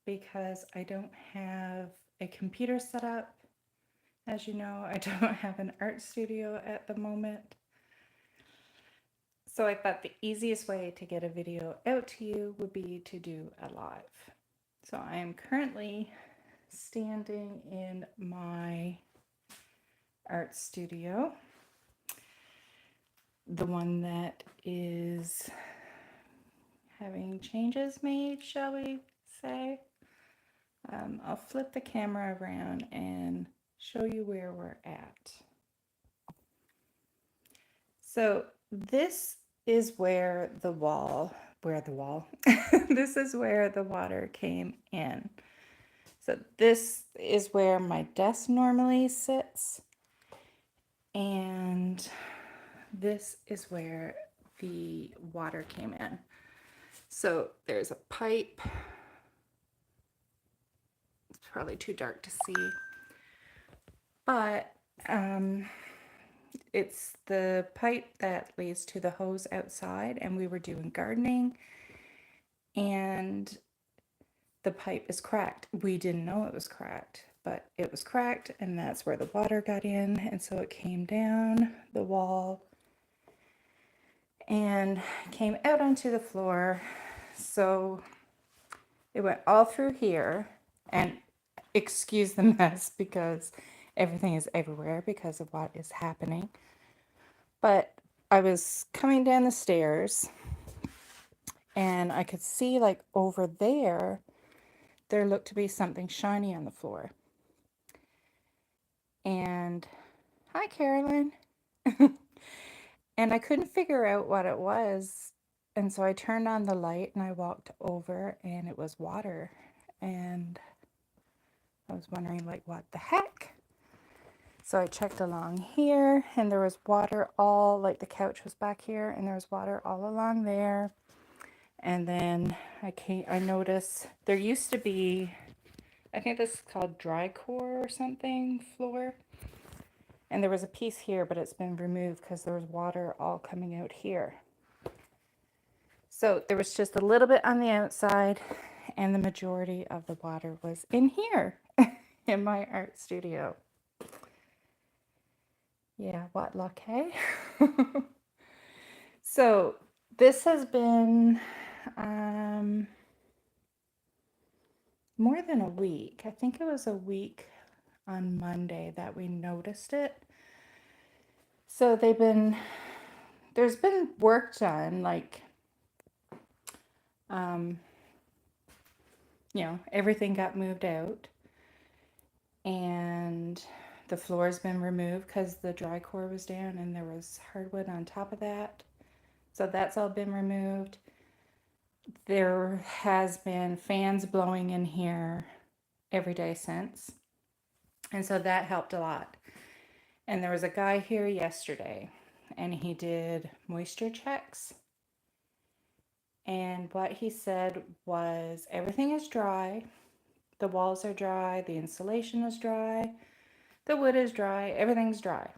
because I don't have a computer set up. As you know, I don't have an art studio at the moment. So I thought the easiest way to get a video out to you would be to do a live. So I am currently standing in my art studio, the one that is having changes made, shall we say. I'll flip the camera around and show you where we're at. So this is this is where the water came in. So this is where my desk normally sits, and this is where the water came in. So there's a pipe. It's probably too dark to see, but it's the pipe that leads to the hose outside, and we were doing gardening, and the pipe is cracked. We didn't know it was cracked, but it was cracked, and that's where the water got in, and so it came down the wall and came out onto the floor. So it went all through here, and excuse the mess because everything is everywhere because of what is happening. But I was coming down the stairs, and I could see, like, over there looked to be something shiny on the floor. And hi, Carolyn. And I couldn't figure out what it was. And so I turned on the light and I walked over, and it was water. And I was wondering, like, what the heck? So I checked along here, and there was water all, like, the couch was back here, and there was water all along there. And then I noticed there used to be, I think this is called dry core or something, floor. And there was a piece here, but it's been removed because there was water all coming out here. So there was just a little bit on the outside, and the majority of the water was in here in my art studio. Yeah, what luck, hey? So this has been more than a week. I think it was a week on Monday that we noticed it. So there's been work done, like, everything got moved out, and the floor's been removed because the dry core was down and there was hardwood on top of that. So that's all been removed. There has been fans blowing in here every day since. And so that helped a lot. And there was a guy here yesterday, and he did moisture checks. And what he said was everything is dry. The walls are dry, the insulation is dry, the wood is dry, everything's dry.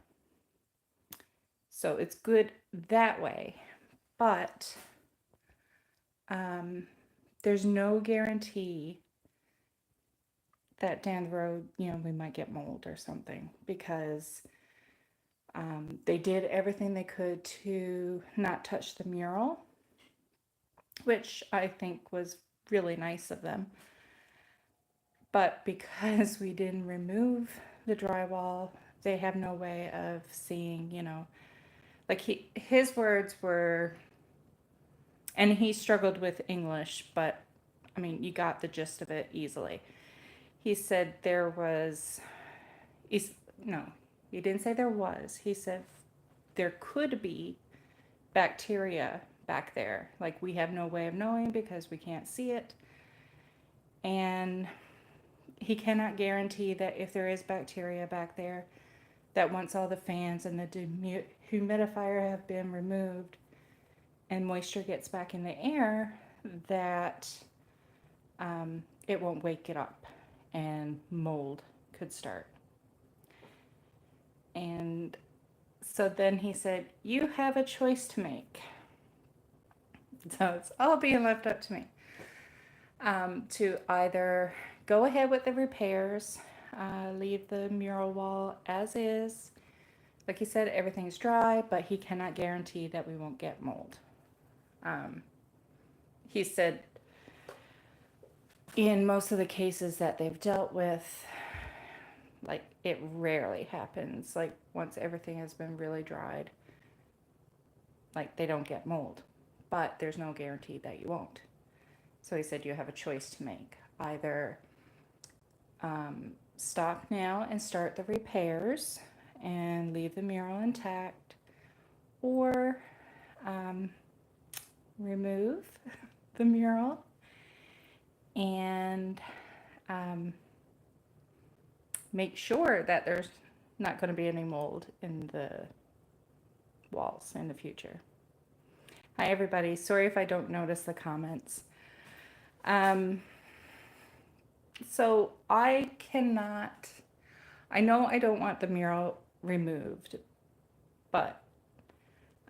So it's good that way. But there's no guarantee that down the road, we might get mold or something, because they did everything they could to not touch the mural, which I think was really nice of them. But because we didn't remove the drywall, they have no way of seeing, like his words were, and he struggled with English, but I mean, you got the gist of it easily. He said there was, no, he didn't say there was. He said there could be bacteria back there. Like, we have no way of knowing because we can't see it. And he cannot guarantee that if there is bacteria back there, that once all the fans and the humidifier have been removed and moisture gets back in the air, that it won't wake it up and mold could start. And so then he said, you have a choice to make. So it's all being left up to me. to either go ahead with the repairs, leave the mural wall as is. Like he said, everything's dry, but he cannot guarantee that we won't get mold. Um, he said in most of the cases that they've dealt with, like it rarely happens. Like once everything has been really dried, like they don't get mold, but there's no guarantee that you won't. So he said you have a choice to make. Either stop now and start the repairs and leave the mural intact, or remove the mural and make sure that there's not going to be any mold in the walls in the future. Hi, everybody. Sorry if I don't notice the comments. So I cannot, I know I don't want the mural removed, but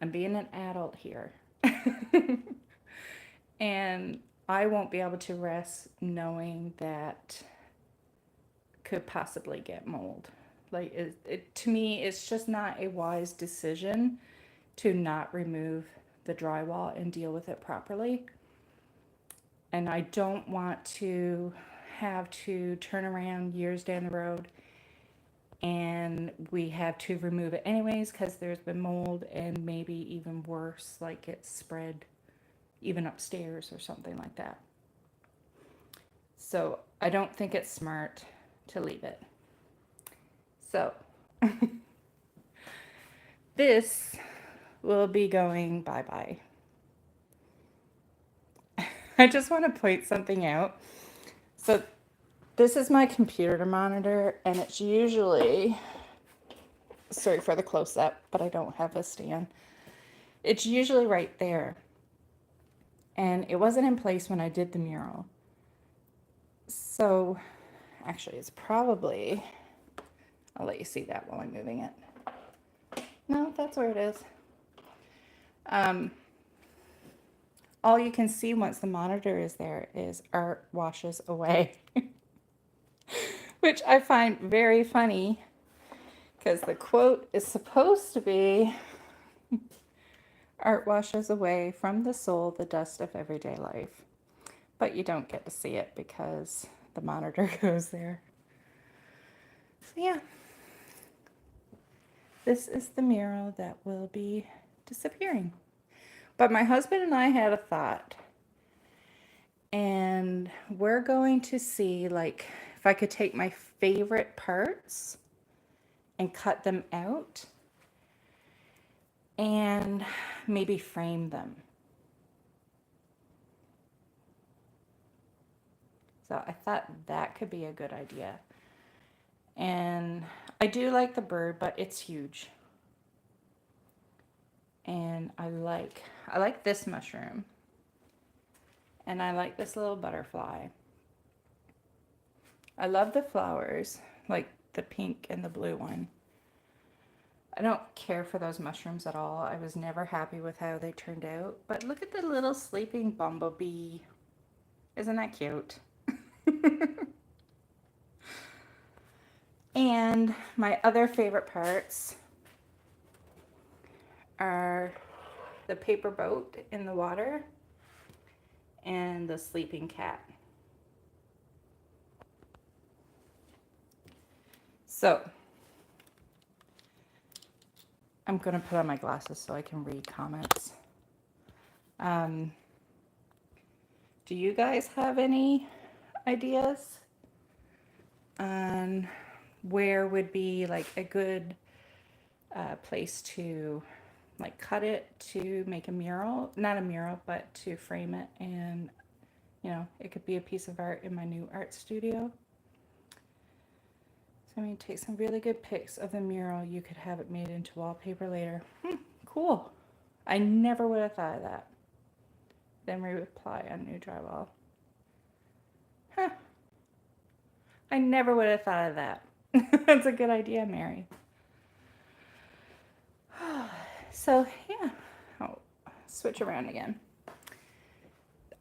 I'm being an adult here. And I won't be able to rest knowing that could possibly get mold. Like to me, it's just not a wise decision to not remove the drywall and deal with it properly. And I don't want to have to turn around years down the road and we have to remove it anyways because there's been mold, and maybe even worse, like it's spread even upstairs or something like that. So I don't think it's smart to leave it. So this will be going bye-bye. I just want to point something out. So this is my computer monitor, and it's usually, sorry for the close-up, but I don't have a stand. It's usually right there. And it wasn't in place when I did the mural. So actually it's probably, I'll let you see that while I'm moving it. No, that's where it is. All you can see once the monitor is there is art washes away. Which I find very funny because the quote is supposed to be art washes away from the soul the dust of everyday life. But you don't get to see it because the monitor goes there. So yeah, this is the mural that will be disappearing. But my husband and I had a thought, and we're going to see, like, if I could take my favorite parts and cut them out and maybe frame them. So I thought that could be a good idea. And I do like the bird, but it's huge. And I like this mushroom. And I like this little butterfly. I love the flowers, like the pink and the blue one. I don't care for those mushrooms at all. I was never happy with how they turned out. But look at the little sleeping bumblebee. Isn't that cute? And my other favorite parts are the paper boat in the water and the sleeping cat. So I'm going to put on my glasses so I can read comments. Do you guys have any ideas on where would be like a good place to like cut it to make a mural? Not a mural, but to frame it, and you know, it could be a piece of art in my new art studio. So I'm going to take some really good pics of the mural. You could have it made into wallpaper later. Cool. I never would have thought of that. Then reply on new drywall. Huh. I never would have thought of that. That's a good idea, Mary. So yeah, I'll switch around again.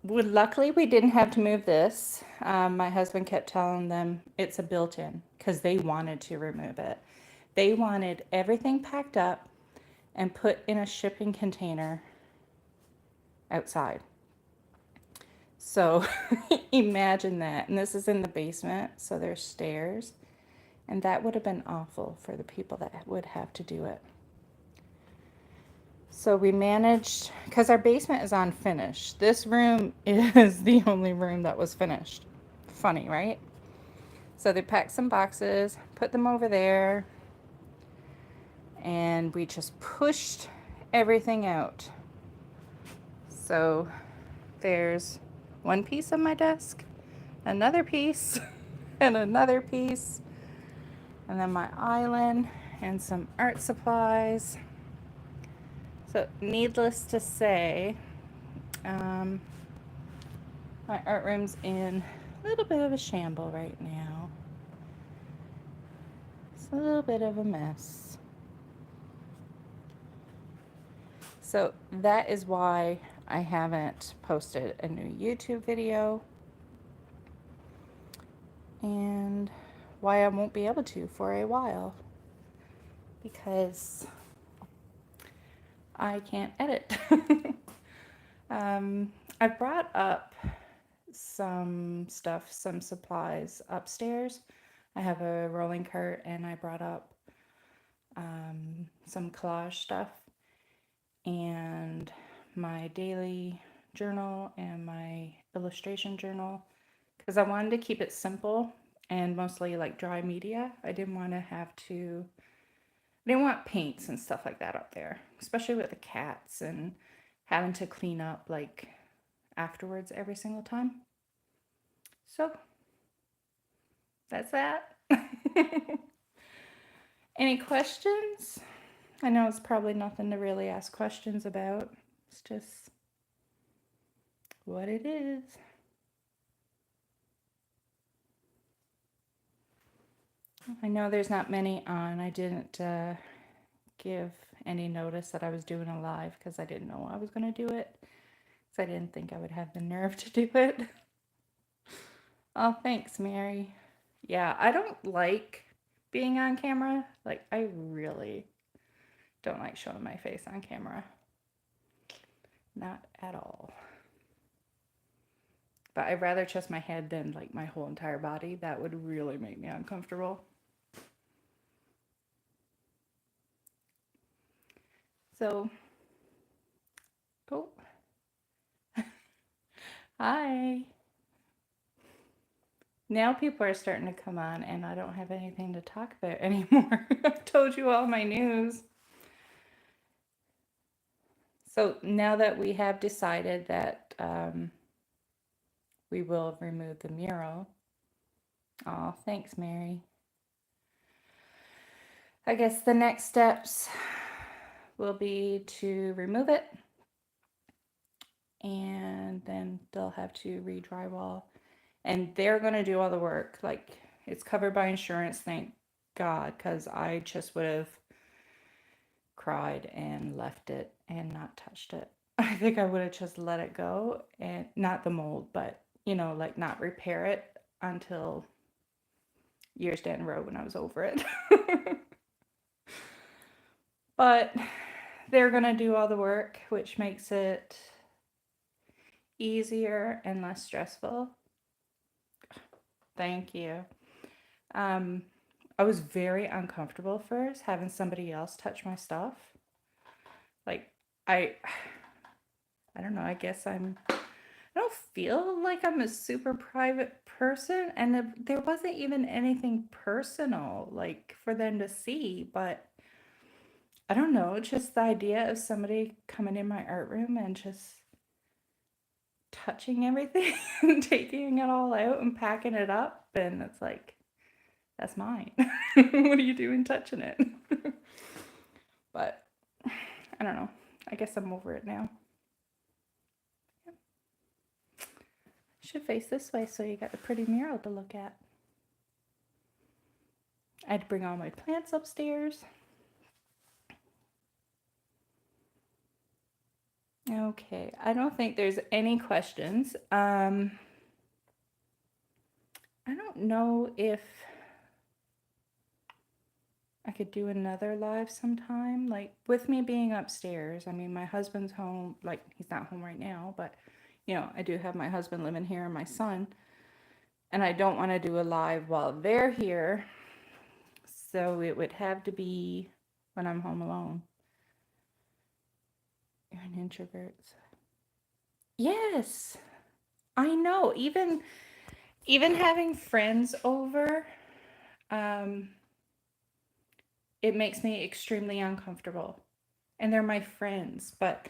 Well, luckily we didn't have to move this. My husband kept telling them it's a built-in because they wanted to remove it. They wanted everything packed up and put in a shipping container outside. So imagine that. And this is in the basement, so there's stairs. And that would have been awful for the people that would have to do it. So we managed, because our basement is unfinished. This room is the only room that was finished. Funny, right? So they packed some boxes, put them over there, and we just pushed everything out. So there's one piece of my desk, another piece, and another piece, and then my island and some art supplies. So needless to say, my art room's in a little bit of a shamble right now. It's a little bit of a mess. So that is why I haven't posted a new YouTube video, and why I won't be able to for a while, because I can't edit. I brought up some stuff, some supplies upstairs. I have a rolling cart, and I brought up some collage stuff and my daily journal and my illustration journal, because I wanted to keep it simple and mostly like dry media. I didn't want paints and stuff like that up there, especially with the cats and having to clean up like afterwards every single time. So that's that. Any questions? I know it's probably nothing to really ask questions about. It's just what it is. I know there's not many on. I didn't give any notice that I was doing a live because I didn't know I was going to do it. Because I didn't think I would have the nerve to do it. Oh, thanks, Mary. Yeah, I don't like being on camera. Like, I really don't like showing my face on camera. Not at all. But I'd rather just my head than like my whole entire body. That would really make me uncomfortable. So, oh, hi. Now people are starting to come on and I don't have anything to talk about anymore. I've told you all my news. So now that we have decided that we will remove the mural. Oh, thanks, Mary. I guess the next steps will be to remove it, and then they'll have to re-drywall, and they're going to do all the work. Like, it's covered by insurance, thank God, because I just would have cried and left it and not touched it. I think I would have just let it go, and not the mold, but like not repair it until years down the road when I was over it. But they're going to do all the work, which makes it easier and less stressful. Thank you. I was very uncomfortable first having somebody else touch my stuff. Like, I don't know, I guess I don't feel like I'm a super private person, and there wasn't even anything personal like for them to see, but I don't know, just the idea of somebody coming in my art room and just touching everything and taking it all out and packing it up, and it's like, that's mine. What are you doing touching it? But I don't know. I guess I'm over it now. Should face this way so you got the pretty mural to look at. I had to bring all my plants upstairs. Okay, I don't think there's any questions. I don't know if I could do another live sometime. Like with me being upstairs, I mean, my husband's home, like he's not home right now, but I do have my husband living here and my son, and I don't want to do a live while they're here. So it would have to be when I'm home alone. You're an introvert. Yes, I know. Even having friends over, um, it makes me extremely uncomfortable. And they're my friends, but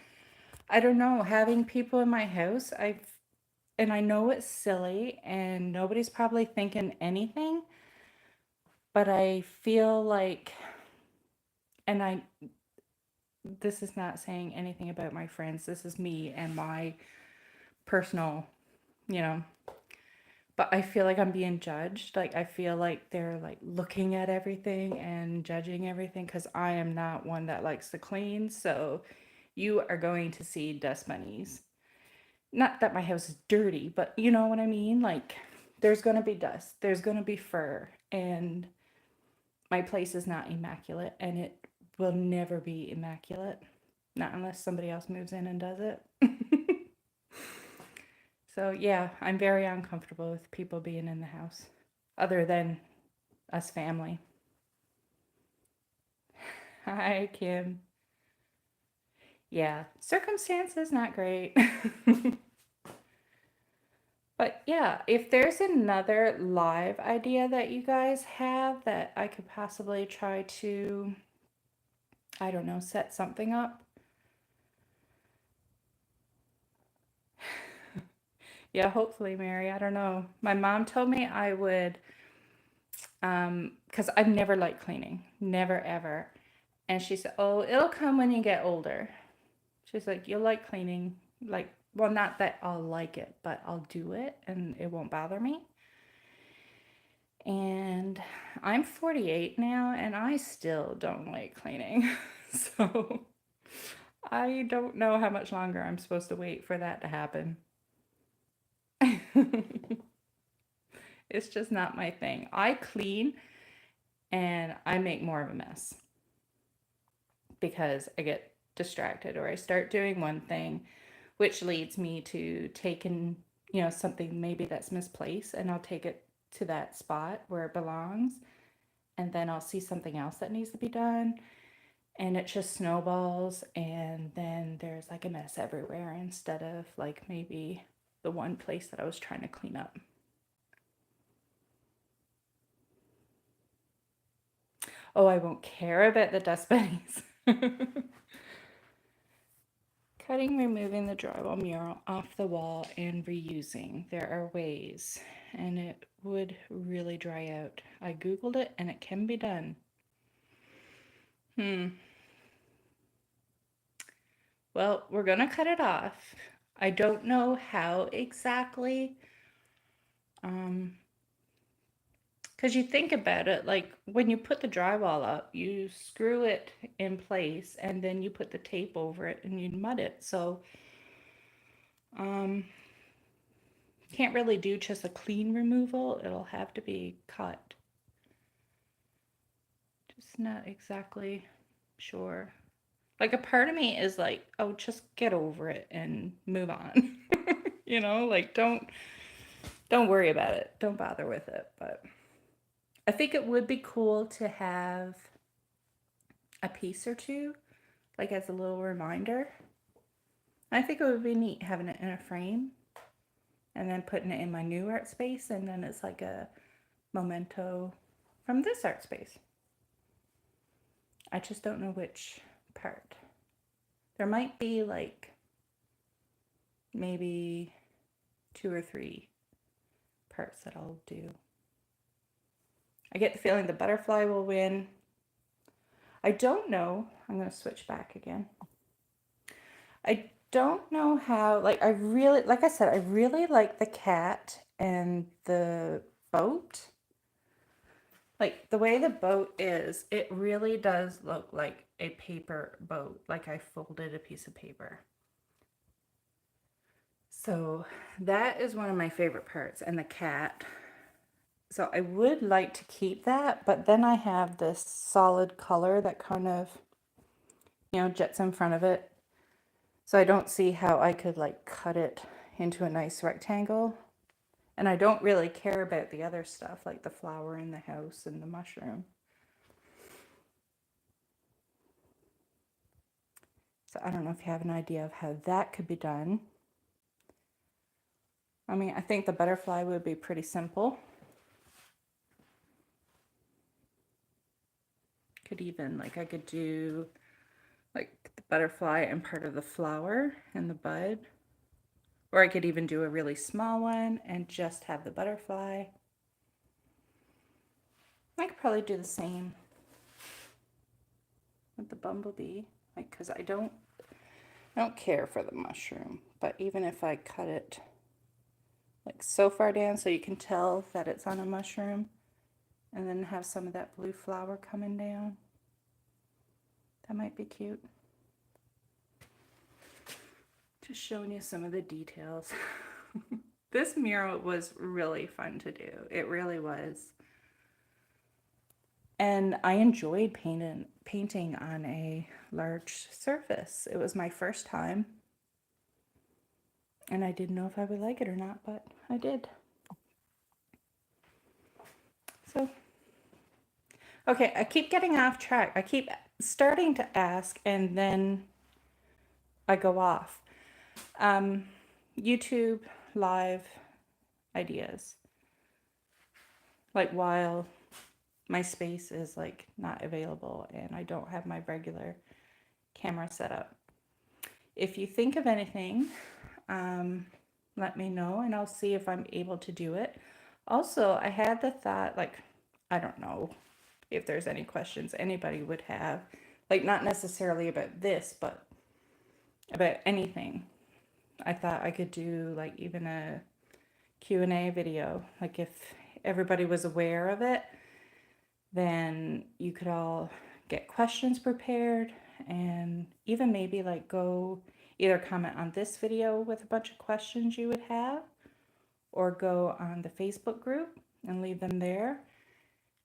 I don't know, having people in my house, I know it's silly and nobody's probably thinking anything, but I feel like, and this is not saying anything about my friends. This is me and my personal, you know, but I feel like I'm being judged. Like I feel like they're like looking at everything and judging everything because I am not one that likes to clean. So you are going to see dust bunnies. Not that my house is dirty, but you know what I mean? Like there's going to be dust, there's going to be fur, and my place is not immaculate and it will never be immaculate. Not unless somebody else moves in and does it. So, yeah, I'm very uncomfortable with people being in the house, other than us family. Hi, Kim. Yeah, circumstances not great. But yeah, if there's another live idea that you guys have that I could possibly try to, I don't know, set something up. Yeah, hopefully, Mary. I don't know. My mom told me I would, because I've never liked cleaning, never ever. And she said, "Oh, it'll come when you get older." She's like, "You'll like cleaning, like, well, not that I'll like it, but I'll do it and it won't bother me." And I'm 48 now and I still don't like cleaning. So I don't know how much longer I'm supposed to wait for that to happen. It's just not my thing. I clean and I make more of a mess because I get distracted or I start doing one thing, which leads me to taking, something maybe that's misplaced and I'll take it to that spot where it belongs. And then I'll see something else that needs to be done. And it just snowballs. And then there's like a mess everywhere instead of like maybe the one place that I was trying to clean up. Oh, I won't care about the dust bunnies. Cutting, removing the drywall mural off the wall and reusing. There are ways, and it would really dry out. I googled it and it can be done. Hmm. Well, we're gonna cut it off. I don't know how exactly. Um, because you think about it, like when you put the drywall up, you screw it in place and then you put the tape over it and you mud it. So, um, can't really do just a clean removal. It'll have to be cut. Just not exactly sure. Like a part of me is like, oh, just get over it and move on. Like don't worry about it. Don't bother with it. But I think it would be cool to have a piece or two, like as a little reminder. I think it would be neat having it in a frame and then putting it in my new art space, and then it's like a memento from this art space. I just don't know which part. There might be like maybe 2 or 3 parts that I'll do. I get the feeling the butterfly will win. I don't know. I'm going to switch back again. I don't know how, like, like I said, I really like the cat and the boat. Like, the way the boat is, it really does look like a paper boat, like I folded a piece of paper. So that is one of my favorite parts, and the cat. So I would like to keep that, but then I have this solid color that kind of, jets in front of it. So I don't see how I could like cut it into a nice rectangle. And I don't really care about the other stuff, like the flower in the house and the mushroom. So I don't know if you have an idea of how that could be done. I mean, I think the butterfly would be pretty simple. Could even, like, I could do like the butterfly and part of the flower and the bud. Or I could even do a really small one and just have the butterfly. I could probably do the same with the bumblebee, like, because I don't care for the mushroom, but even if I cut it like so far down so you can tell that it's on a mushroom, and then have some of that blue flower coming down, that might be cute. Just showing you some of the details. This mural was really fun to do. It really was. And I enjoyed painting on a large surface. It was my first time. And I didn't know if I would like it or not, but I did. So, okay, I keep getting off track. I keep starting to ask and then I go off. YouTube live ideas. Like while my space is like not available and I don't have my regular camera set up. If you think of anything, let me know and I'll see if I'm able to do it. Also, I had the thought, like, I don't know if there's any questions anybody would have, like not necessarily about this, but about anything. I thought I could do like even a Q&A video, like if everybody was aware of it, then you could all get questions prepared and even maybe like go either comment on this video with a bunch of questions you would have or go on the Facebook group and leave them there.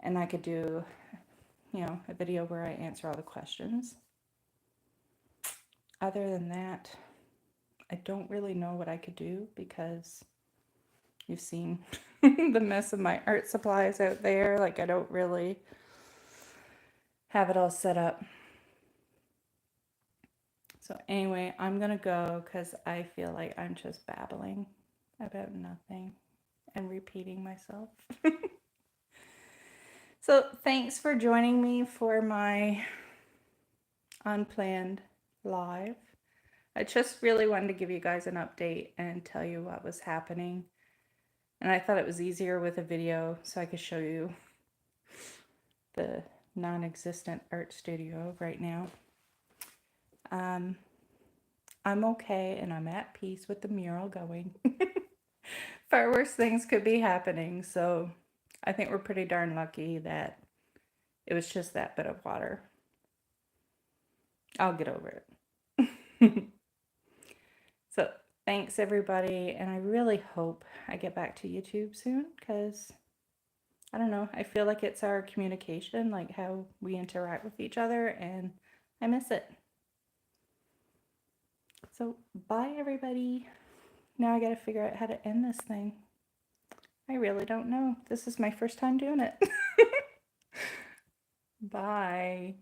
And I could do, a video where I answer all the questions. Other than that, I don't really know what I could do because you've seen the mess of my art supplies out there. Like I don't really have it all set up. So anyway, I'm going to go because I feel like I'm just babbling about nothing and repeating myself. So thanks for joining me for my unplanned live. I just really wanted to give you guys an update and tell you what was happening. And I thought it was easier with a video so I could show you the non-existent art studio right now. I'm okay and I'm at peace with the mural going. Far worse things could be happening, so I think we're pretty darn lucky that it was just that bit of water. I'll get over it. So thanks everybody, and I really hope I get back to YouTube soon because I don't know, I feel like it's our communication, like how we interact with each other, and I miss it. So bye everybody. Now I gotta figure out how to end this thing. I really don't know. This is my first time doing it. Bye.